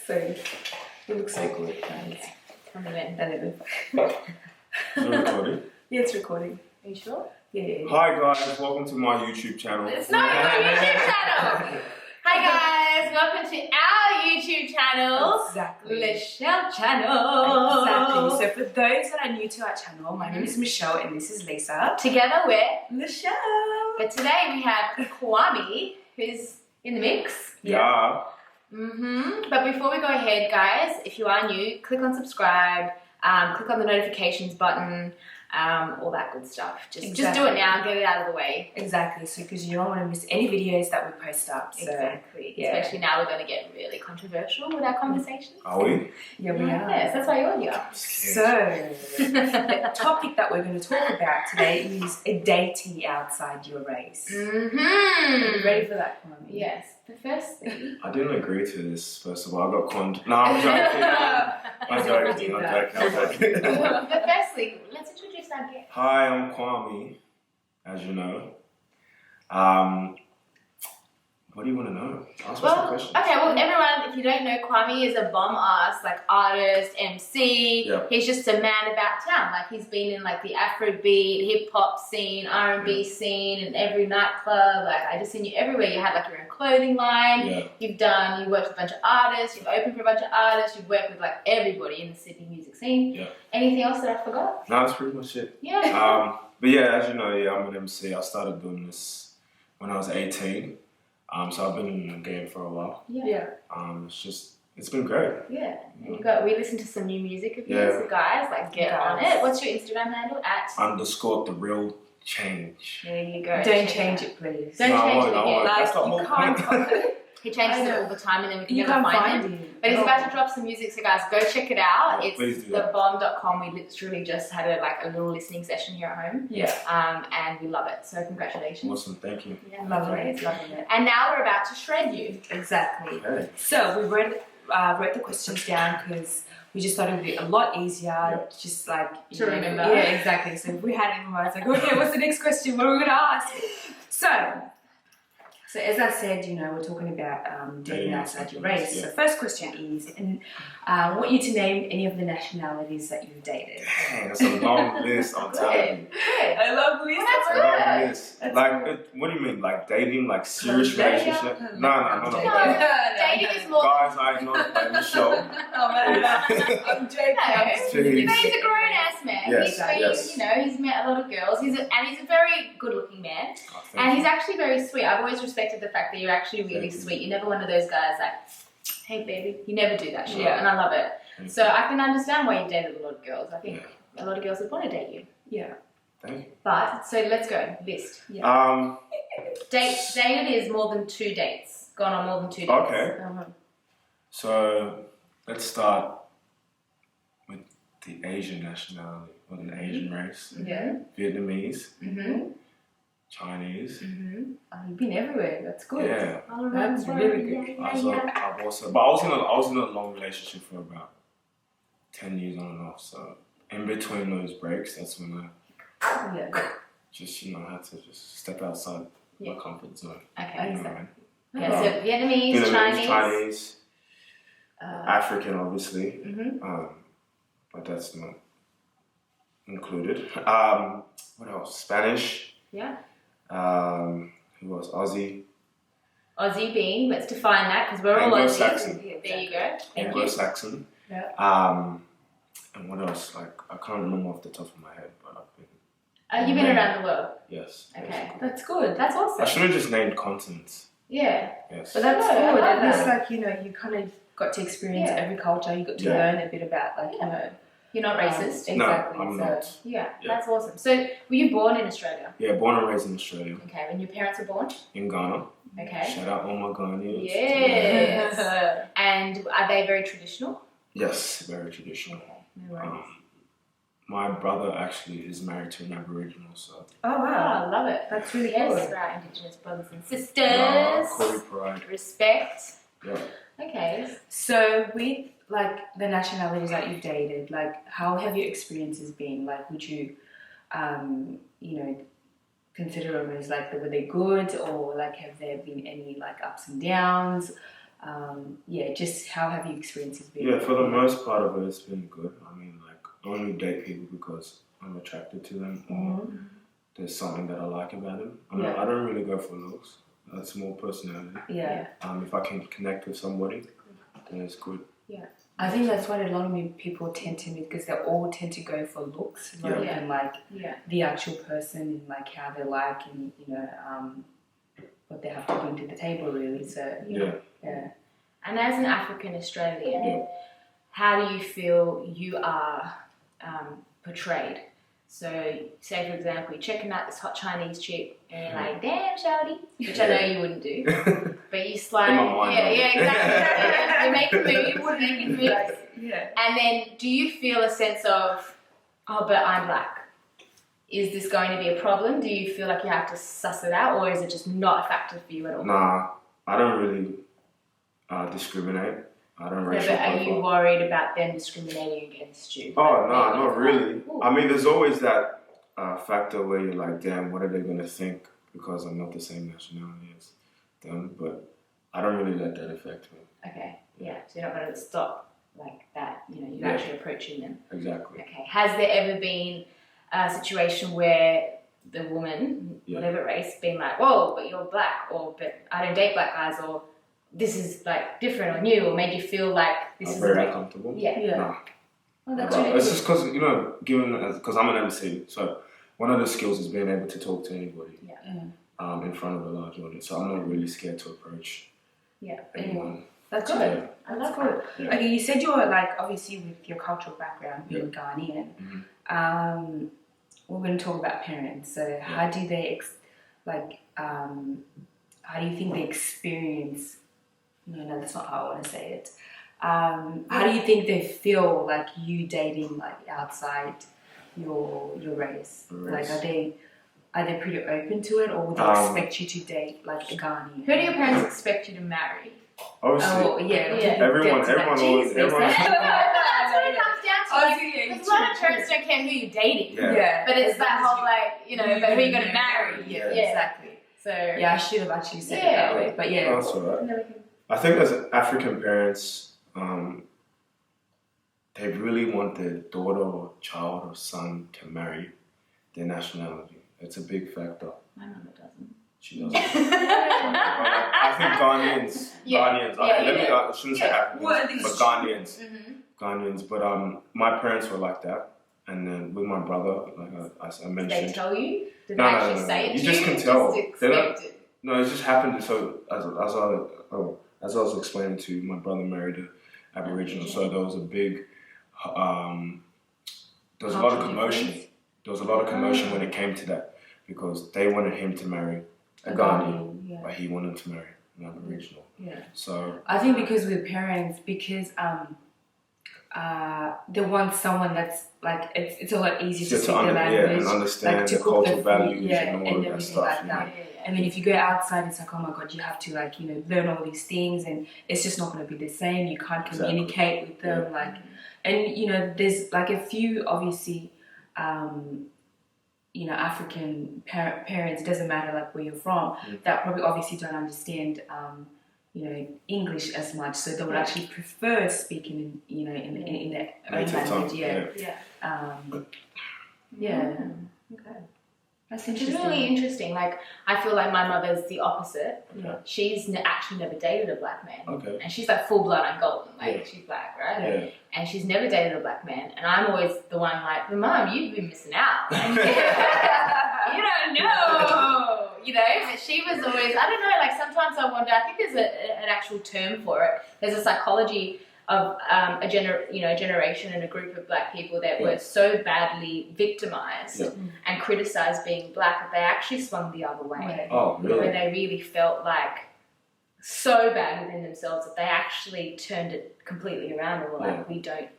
So you look so good, guys. I'm in. That it Is it recording? Yeah, it's recording. Are you sure? Yeah. Hi guys, welcome to my YouTube channel. It's not your YouTube channel! Hi guys, welcome to our YouTube channel. Exactly. Michelle channel. Exactly. So for those that are new to our channel, my name is Michelle and this is Lisa. Together we're Michelle. But today we have Kwame, who's in the mix. Yeah. But before we go ahead, guys, if you are new, click on subscribe, click on the notifications button, all that good stuff. Just do it now, get it out of the way. Exactly. So because you don't want to miss any videos that we post up. So, exactly. Yeah. Especially now we're going to get really controversial with our conversations. Are we? Yeah, we are. Yes, that's why you're here. So the topic that we're going to talk about today is dating outside your race. Are you ready for that, Kwame? Yes. But firstly, I didn't agree to this, first of all. I got conned. No, I'm joking. I'm joking. but firstly, let's introduce our guest. Hi, I'm Kwame, as you know. What do you want to know? Ask me some questions. Okay, well, everyone, if you don't know, Kwame is a bomb-ass, like, artist, MC. Yeah. He's just a man about town. Like, he's been in, like, the Afrobeat, hip-hop scene, R&B scene, and every nightclub. Like, I just seen you everywhere. You had, like, your own clothing line. Yeah. You worked with a bunch of artists. You've opened for a bunch of artists. You've worked with, like, everybody in the Sydney music scene. Yeah. Anything else that I forgot? No, that's pretty much it. Yeah. But yeah, as you know, I'm an MC. I started doing this when I was 18. So I've been in the game for a while. Yeah. It's been great. Yeah. And we listened to some new music of yours, so guys, like, get on it. What's your Instagram handle? _ the real change. There you go. Don't change it, please. Don't change it again. That's the whole point. He changes it all the time and then we can You never can't find him. But he's about to drop some music, so guys, go check it out. Yeah, It's thebomb.com. We literally just had a little listening session here at home. Yeah. And we love it. So congratulations. Awesome, thank you. Yeah, Loving it. And now we're about to shred you. Exactly. Okay. So we wrote the questions down because we just thought it would be a lot easier, just like To remember. Yeah, exactly. So if we had it in mind, it's like, okay, what's the next question? What are we going to ask? So as I said, we're talking about dating outside your race. Yeah. So first question is, I want you to name any of the nationalities that you've dated. Dang, that's a long list, I'm telling you. Good. I love lists. Well, It's a long list. Like, what do you mean? Like dating? Like serious relationship? No. Dating is more... Guys, I know like Michelle. Oh man, I'm joking. Jeez. But he's a grown-ass man. Yes, He's met a lot of girls. He's a very good-looking man. And he's actually very sweet. I've always respected the fact that you're actually really sweet. You're never one of those guys like, hey baby. You never do that shit. Yeah. And I love it. So I can understand why you dated a lot of girls. I think a lot of girls would want to date you. Yeah. Thank you. But, so let's go. List. Yeah. Dated is more than 2 dates. Gone on more than 2 dates. Okay. So let's start with the Asian nationality or the Asian race. Yeah. Vietnamese. Mm-hmm. Chinese. Mm-hmm. Oh, you've been everywhere. That's good. Yeah. That's really good. I was in a long relationship for about 10 years on and off. So in between those breaks, that's when I just had to just step outside my comfort zone. Okay. Right? So Vietnamese, Chinese, African, obviously, but that's not included. What else? Spanish. Yeah. Who else? Aussie. Aussie being, let's define that because we're all Anglo-Saxon. Aussie. There you go. Anglo-Saxon. Yeah. And what else? Like, I can't remember off the top of my head, but I've been... You've been around the world? Yes. Okay. Basically. That's good. That's awesome. I should have just named continents. Yeah. Yes. But that's No, I good. love At least, that. you kind of got to experience every culture. You got to Yeah. learn a bit about, You're not racist? Exactly. No, I'm not. Yeah, that's awesome. So, were you born in Australia? Yeah, born and raised in Australia. Okay, and your parents were born? In Ghana. Okay. Shout out all my Ghanaians. Yes. And are they very traditional? Yes, very traditional. Okay, no worries. My brother actually is married to an Aboriginal, so... Oh, Oh, wow. I love it. That's really Yes, good. for our Indigenous brothers and sisters. Corey Pride. Respect. Yeah. Okay. So with the nationalities that you've dated, how have your experiences been? Would you, consider them as were they good, or have there been any ups and downs? just how have you experienced it? Yeah, for the most part of it, it's been good. I mean, like, I only date people because I'm attracted to them or there's something that I like about them. I don't really go for looks. It's more personality. Yeah. If I can connect with somebody, then it's good. Yeah. I think that's what a lot of people tend to do, because they all tend to go for looks rather than like the actual person and like how they like and what they have to bring to the table, really. So yeah. And as an African Australian, how do you feel you are portrayed? So, say for example, you're checking out this hot Chinese chick and you're like, damn, shawty, which I know you wouldn't do, but you slide, exactly. You make a move, you wouldn't make a move. Yeah. And then, do you feel a sense of, oh, but I'm black? Is this going to be a problem? Do you feel like you have to suss it out, or is it just not a factor for you at all? Nah, I don't really discriminate. I don't racial But are profile. you worried about them discriminating against you? Oh, no, not really. I mean, there's always that factor where you're like, damn, what are they going to think because I'm not the same nationality as them? But I don't really let that affect me. Okay, yeah. So you're not going to stop like that, you're actually approaching them. Exactly. Okay. Has there ever been a situation where the woman, whatever race, been like, whoa, but you're black, or but I don't date black guys, or this is like different or new, or made you feel like this is very uncomfortable? Yeah. Nah. Well, that's It's just because, because I'm an MC, so one of the skills is being able to talk to anybody in front of a large audience. So I'm not really scared to approach anyone. That's good. good. I love that. Yeah. Okay, you said you're like, obviously with your cultural background being Ghanaian, we're going to talk about parents. So how do they, how do you think they experience, no, that's not how I want to say it. How do you think they feel like you dating like outside your race? Like are they pretty open to it, or would they expect you to date like a Ghanaian? Who do your parents expect you to marry? Obviously, everyone always. That's what it comes down to. Because a lot of parents don't care who you're dating. Yeah. But it's that whole but who you're going to marry. Yeah, exactly. So I should have actually said it that way, but Oh, that's all right. I think as African parents, they really want their daughter or child or son to marry their nationality. It's a big factor. My mama doesn't. She doesn't. I think Ghanaians. I shouldn't say Africans, but Ghanaians. Ghanaians. But my parents were like that. And then with my brother, as I mentioned. Did they tell you? Did they actually say it to you? You just can tell. Just expect it. No, it just happened. So as I was explaining to you, my brother married an Aboriginal, so there was a big, there was a lot of commotion. There was a lot of commotion when it came to that, because they wanted him to marry a Ghanaian, but he wanted to marry an Aboriginal. Yeah. So I think because with parents, they want someone that's like it's a lot easier to speak the language, and understand like, to the cook cultural values and all of that everything stuff. like that. And then if you go outside, it's like, oh my god, you have to learn all these things, and it's just not going to be the same. You can't communicate with them, and there's like a few obviously, African parents. It doesn't matter like where you're from, that probably obviously don't understand. English as much, so they would actually prefer speaking in their own language. Okay. That's Which is interesting. really interesting. Like, I feel like my mother's the opposite. Okay. She's actually never dated a black man. Okay. And she's like full blood and golden. Like, she's black, right? Yeah. And she's never dated a black man. And I'm always the one like, but Mom, you've been missing out. Like, you don't know. But she was always, I don't know, like sometimes I wonder, I think there's an actual term for it. There's a psychology of a generation and a group of black people that were so badly victimized and criticized being black that they actually swung the other way. Oh, really? Where they really felt like so bad within themselves that they actually turned it completely around and were like,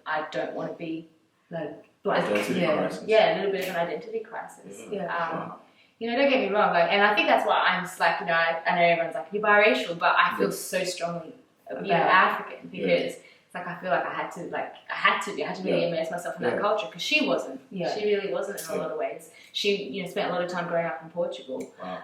I don't want to be like black. Identity crisis. Yeah, a little bit of an identity crisis. Yeah. Don't get me wrong, and I think that's why I'm just like, I know everyone's like, you're biracial, but I feel so strongly about African because it's like I feel like I had to really immerse myself in that culture, because she wasn't. Yeah. She really wasn't in a lot of ways. She, spent a lot of time growing up in Portugal. Wow.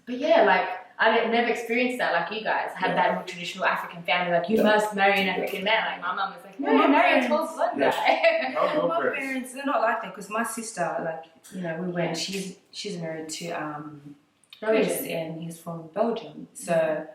But yeah, like I never experienced that like you guys. Had that traditional African family, like you must marry an African man. Like my mum was like, no, marry a tall blonde guy. My parents, they're not like that because my sister, like, you know, we went, she's married to Chris and he's from Belgium. So,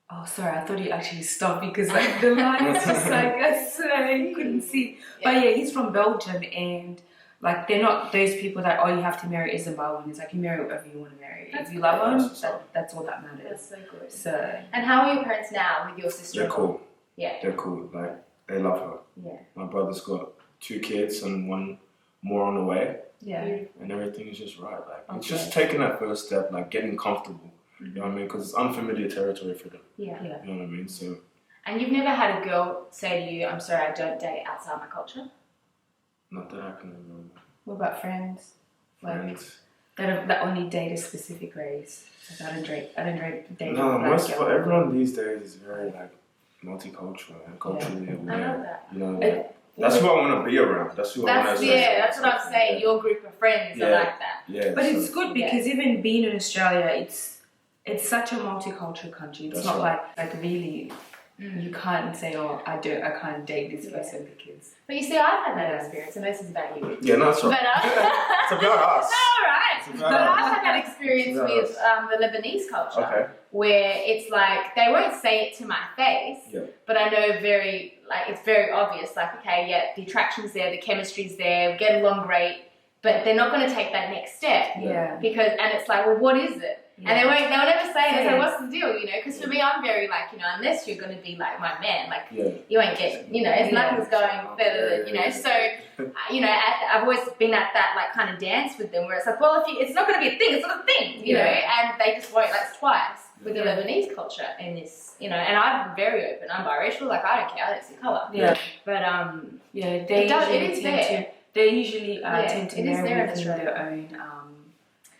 oh, sorry, I thought you actually stopped because like the line is just like, you couldn't see. But yeah, he's from Belgium and like they're not those people that you have to marry a Zimbabwean. It's like you marry whoever you want to marry. If you love them, that's all that matters. That's so good. So. And how are your parents now with your sister? They're cool. Yeah. They're cool. Like they love her. Yeah. My brother's got 2 kids and 1 more on the way. Yeah. And everything is just right. Like it's just taking that first step, like getting comfortable. You know what I mean? Because it's unfamiliar territory for them. Yeah. You know what I mean? So. And you've never had a girl say to you, "I'm sorry, I don't date outside my culture." Not that I can remember. What about friends? Friends. Like that only date a specific race. Like I don't date. No, everyone these days is very like multicultural and culturally aware. I love that. You know, that's who I want to be around. That's who I want to. That's what I'm saying. Your group of friends are like that. Yeah. But it's good because even being in Australia, it's such a multicultural country. It's not like really. You can't say, oh, I can't date this person because. But you see, I've had that experience, and this is about you. Yeah, no, that's right. But, it's about us. All right. But I've had that experience with the Lebanese culture, where it's like they won't say it to my face, but I know it's very obvious. Like, okay, the attraction's there, the chemistry's there, we get along great, but they're not going to take that next step. Yeah. Because it's like, well, what is it? Yeah. And they'll never say it. They say, what's the deal, you know? Because for me, I'm very like, you know, unless you're going to be like my man, like, you ain't getting, you know, nothing's going further than, you know. So, you know, I've always been at that, like, kind of dance with them where it's like, well, it's not going to be a thing, it's not a thing, you know? And they just won't, like, twice with the Lebanese culture in this, you know, and I'm very open. I'm biracial, like, I don't care, I don't see colour. Yeah. But, they usually tend to marry within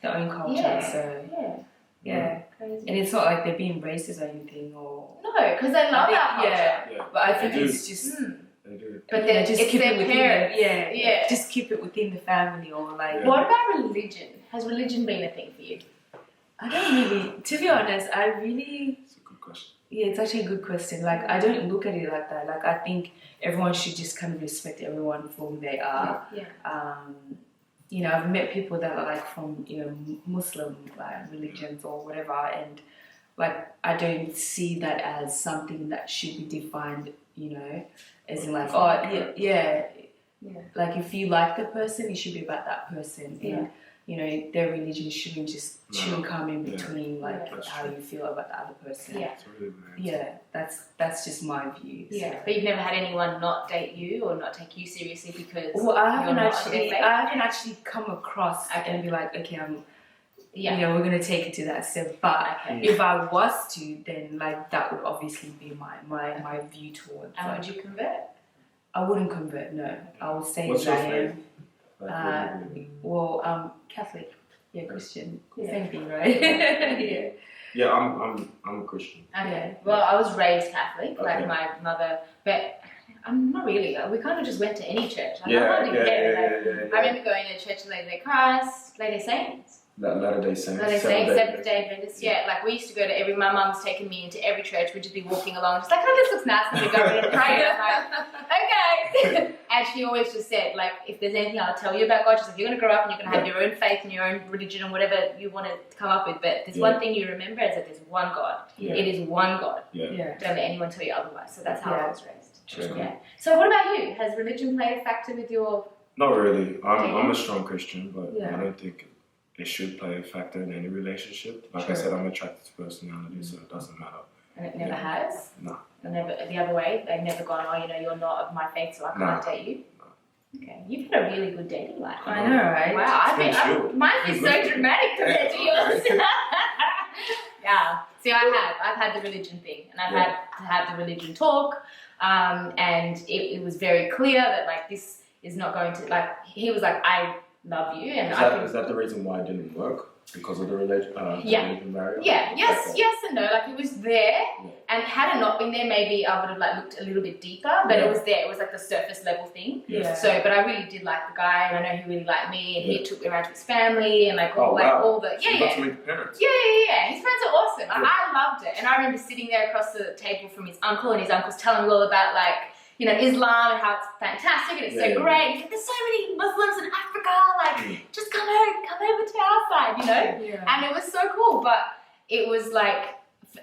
their own culture, so... Yeah, crazy. And it's not like they're being racist or anything, or no, because they love our culture. Yeah, but I think it's just. They do. But then just keep it within parents. Just keep it within the family, or like. What about religion? Has religion been a thing for you? I don't really. To be honest, It's a good question. Yeah, it's actually a good question. Like, I don't look at it like that. Like, I think everyone should just kind of respect everyone for who they are. Yeah. You know, I've met people that are like from, you know, Muslim religions or whatever, and like I don't see that as something that should be defined, you know, as in like, like if you like the person, it should be about that person, and you know, their religion shouldn't come in between like how you feel about the other person. Yeah, that's just my view. Yeah, so. But you've never had anyone not date you or not take you seriously because I haven't actually come across and be like, okay, you know, we're gonna take it to that step. But if I was to, then like that would obviously be my view towards. And would you convert? I wouldn't convert. No, I will stay as I am. Catholic, Christian, same thing, right? Yeah, I'm a Christian. Okay. Well, I was raised Catholic, like my mother, but I'm not really. We kind of just went to any church. I remember going to church of Latter-day Christ, Latter-day Saints. Latter-day Saints. Seventh-day Adventists. Yeah, like we used to go to my mum's taken me into every church. We'd just be walking along, just like, oh, this looks nice, and we go in and pray. I'm like, okay. And she always just said, like, if there's anything I'll tell you about God, she's like, you're going to grow up and you're going to have your own faith and your own religion and whatever you want to come up with. But there's one thing you remember is that there's one God. Yeah. It is one God. Yeah. Don't let anyone tell you otherwise. So that's how I was raised. Sure. Yeah. So what about you? Has religion played a factor with your... Not really. I'm a strong Christian, but I don't think it should play a factor in any relationship. Like I said, I'm attracted to personality, so it doesn't matter. And it never has? No. And never the other way? They've never gone, oh, you know, you're not of my faith, so I can't date you? No. Okay. You've had a really good dating life. I know, right? Wow. Mine is so dramatic compared to yours. Yeah. See, I've had the religion thing, and I've had to have the religion talk, and it was very clear that, like, this is not going to, like, he was like, I love you, and is that the reason why it didn't work? because of the religion barrier? Yeah, yes and no. Like it was there, and had it not been there, maybe I would have like looked a little bit deeper. But it was there. It was like the surface level thing. Yeah. So, but I really did like the guy, and I know he really liked me, and he took me around to his family, and like all the So you got to meet the parents. Yeah. His friends are awesome. I loved it, and I remember sitting there across the table from his uncle, and his uncle's telling me all about like, you know, Islam and how it's fantastic and it's so great. He's like, there's so many Muslims in Africa, like, just come over to our side, you know? Yeah. And it was so cool, but it was like,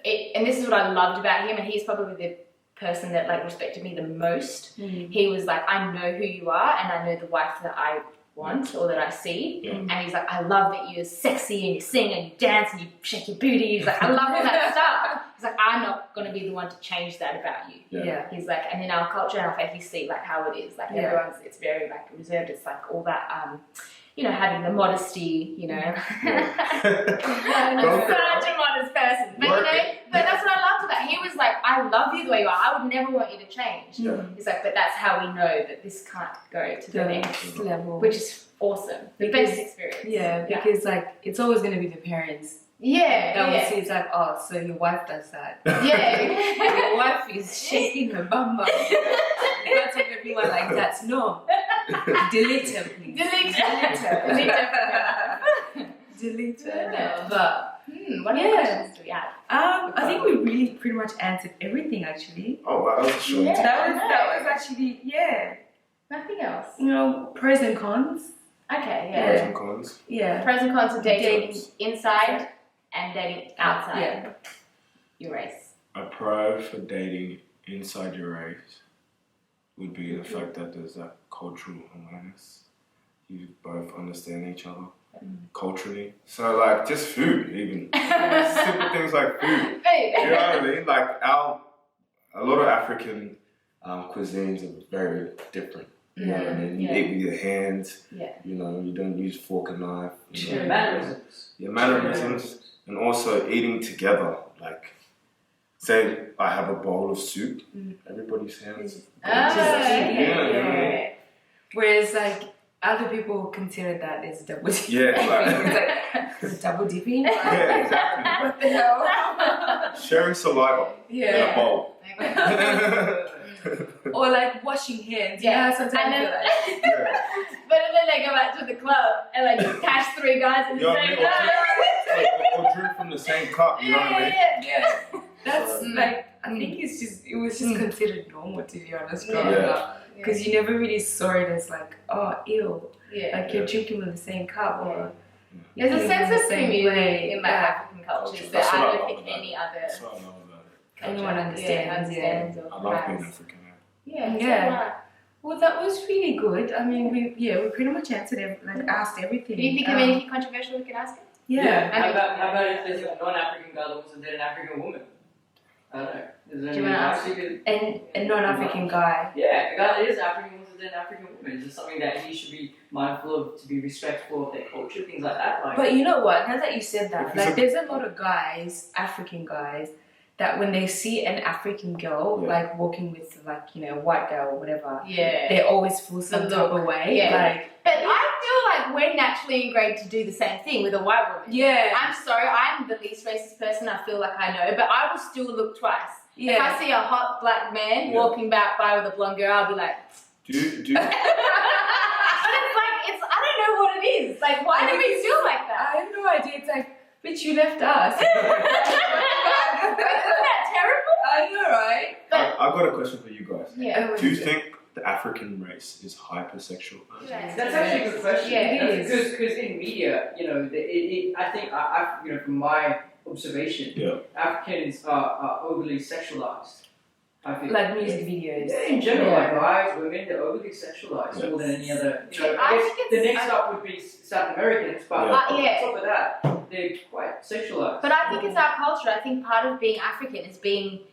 and this is what I loved about him, and he's probably the person that like respected me the most. He was like, I know who you are, and I know the wife that I want or that I see. And he's like, I love that you're sexy and you sing and you dance and you shake your booty. He's like, I love all that stuff. He's like, I'm not going to be the one to change that about you. Yeah. He's like, and in our culture and our faith, you see like how it is. Like everyone's, it's very like reserved. It's like all that, you know, having the modesty, you know. I'm such a modest person. But you know, but that's what I loved about him. He was like, I love you the way you are. I would never want you to change. He's like, but that's how we know that this can't go to the next level. which is awesome. The best experience. Yeah, because like it's always gonna be the parents. That will see it's like, oh, so your wife does that. Your wife is shaking her bum bum. You can't tell everyone like that. No. Delete her, please. Delete her. Delete her. Yeah. But what other questions do we have? I think we really pretty much answered everything actually. Oh wow, that was a short. Yeah. That was actually Nothing else. You know, pros and cons. Okay, Pros and cons. Yeah. Pros and cons of dating inside and dating outside your race. A pro for dating inside your race would be the fact that there's that cultural awareness. You both understand each other culturally. So like just food even. Simple things like food. You know what I mean? Like a lot of African cuisines are very different. You know what I mean? You eat with your hands. You know, you don't use fork and knife. Your mannerisms. Your mannerisms. And also eating together. Like, say I have a bowl of soup, everybody's hands. Whereas like other people consider that as double dipping. It's like double dipping. Yeah, exactly. What the hell? Sharing saliva in a bowl. Or like washing hands. Sometimes then, like, but then they go out to the club and like just catch 3 guys in the same club. Or drink from the same cup, you know what I mean? That's like, I think it was just considered normal, to be honest, growing up. Because you never really saw it as like, oh, ew. Like you're drinking with the same cup. Or there's a sense of community in like African cultures that I don't think any other. That's what I love about it. Anyone understands. I love being African. Well, that was really good. I mean, we pretty much answered asked everything. Do you think of anything controversial we could ask him? How about if there's a non-African guy that wants to date an African woman? I don't know. Is there Do you want to ask? A non-African guy. Yeah, a guy that is African wants to date an African woman. Is it something that he should be mindful of, to be respectful of their culture, things like that? Like, but you know what? Now that you said that, like, there's a lot of guys, African guys, that when they see an African girl like walking with like, you know, a white girl or whatever, they always feel some type of way. But I feel like we're naturally ingrained to do the same thing with a white woman. I'm sorry, I'm the least racist person I feel like I know, but I will still look twice. If I see a hot black man walking back by with a blonde girl, I'll be like, do you but it's like, I don't know what it is. Like, why do we feel like that? I have no idea. It's like, bitch, you left us. Isn't that terrible? I know, right? I've got a question for you guys. Do you think the African race is hypersexual? That's actually a good question. It is. Because in media, you know, I think, you know, from my observation, Africans are overly sexualized. I feel like music videos. Yeah, in general, like guys, women, they're overly sexualized more than any other. You know, I guess the next up would be South Americans, but on top of that, they're quite sexualized. But I think it's our culture. I think part of being African is being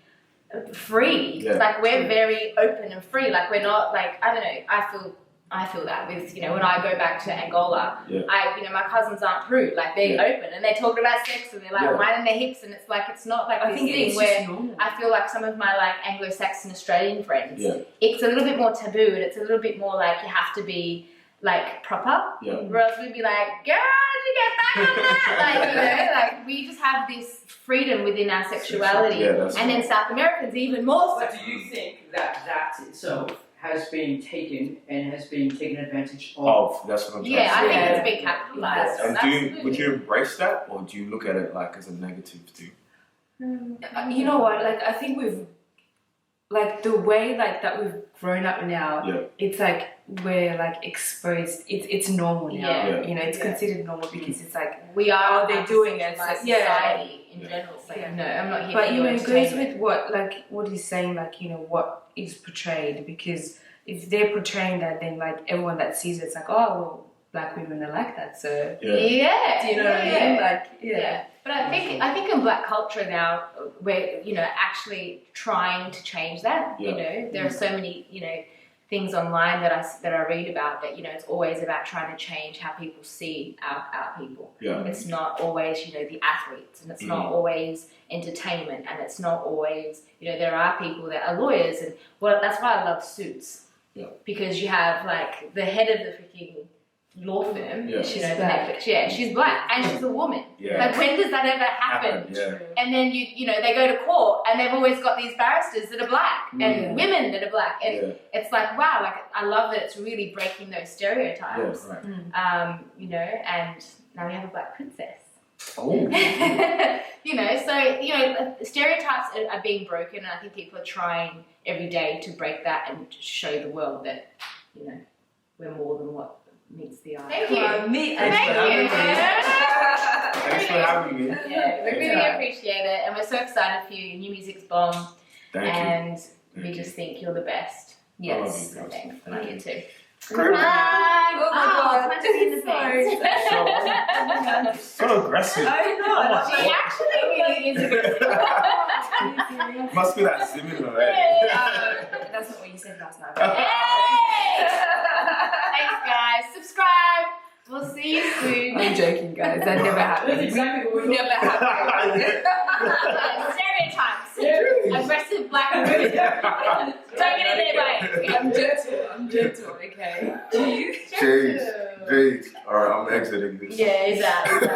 free. Like we're very open and free. Like we're not like, I don't know, I feel that with, you know, when I go back to Angola, you know, my cousins aren't prude. Like they're open and they're talking about sex and they're like minding their hips, and it's like, it's not like this thing where I feel like some of my like Anglo-Saxon Australian friends, it's a little bit more taboo and it's a little bit more like you have to be like proper. Or else we'd be like, girl, did you get back on that? Like, you know, like we just have this freedom within our sexuality. And then South Americans even more so. But do you think that itself has been taken advantage of? That's what I'm trying to say. Yeah, I think it's been capitalized. And would you embrace that, or do you look at it like as a negative thing? You know what? Like, I think we've, like, the way like that we've grown up now. It's like we're like exposed. It's normal now. You know, it's considered normal because it's like we are. They're doing it. Like society in general. So no, I'm not here. But you know, it goes with what he's saying. Like, you know, what is portrayed, because if they're portraying that, then like everyone that sees it's like, oh, well, black women are like that. So do you know what I mean? Like But I think in black culture now, we're, you know, actually trying to change that. You know, there are so many, you know, things online that I read about that, you know, it's always about trying to change how people see our people. It's not always, you know, the athletes, and it's not always entertainment, and it's not always, you know, there are people that are lawyers, and that's why I love Suits. Because you have like the head of the freaking law firm, you know, Netflix. She's black and she's a woman. Like, when does that ever happen? And then you know, they go to court and they've always got these barristers that are black and women that are black, and it's like, wow, like I love that it's really breaking those stereotypes. You know, and now we have a black princess. You know, so you know, stereotypes are being broken, and I think people are trying every day to break that and show the world that, you know, we're more than what meets the eye. Thank you. Thanks for having me. Yeah, we really appreciate it, and we're so excited for you. New music's bomb, and we just think you're the best. Yes, thanks. I love you too. Oh my God! So aggressive. I know. She actually really is aggressive. Must be that similar, That's not what you said last night. Hey! Thanks, guys. Subscribe. We'll see you soon. I'm joking, guys. That never happened. That's exactly what Never happened. Stereotypes. Aggressive black women. Don't get in there, mate. I'm gentle, okay? Jeez. Alright, I'm exiting this. Yeah, exactly.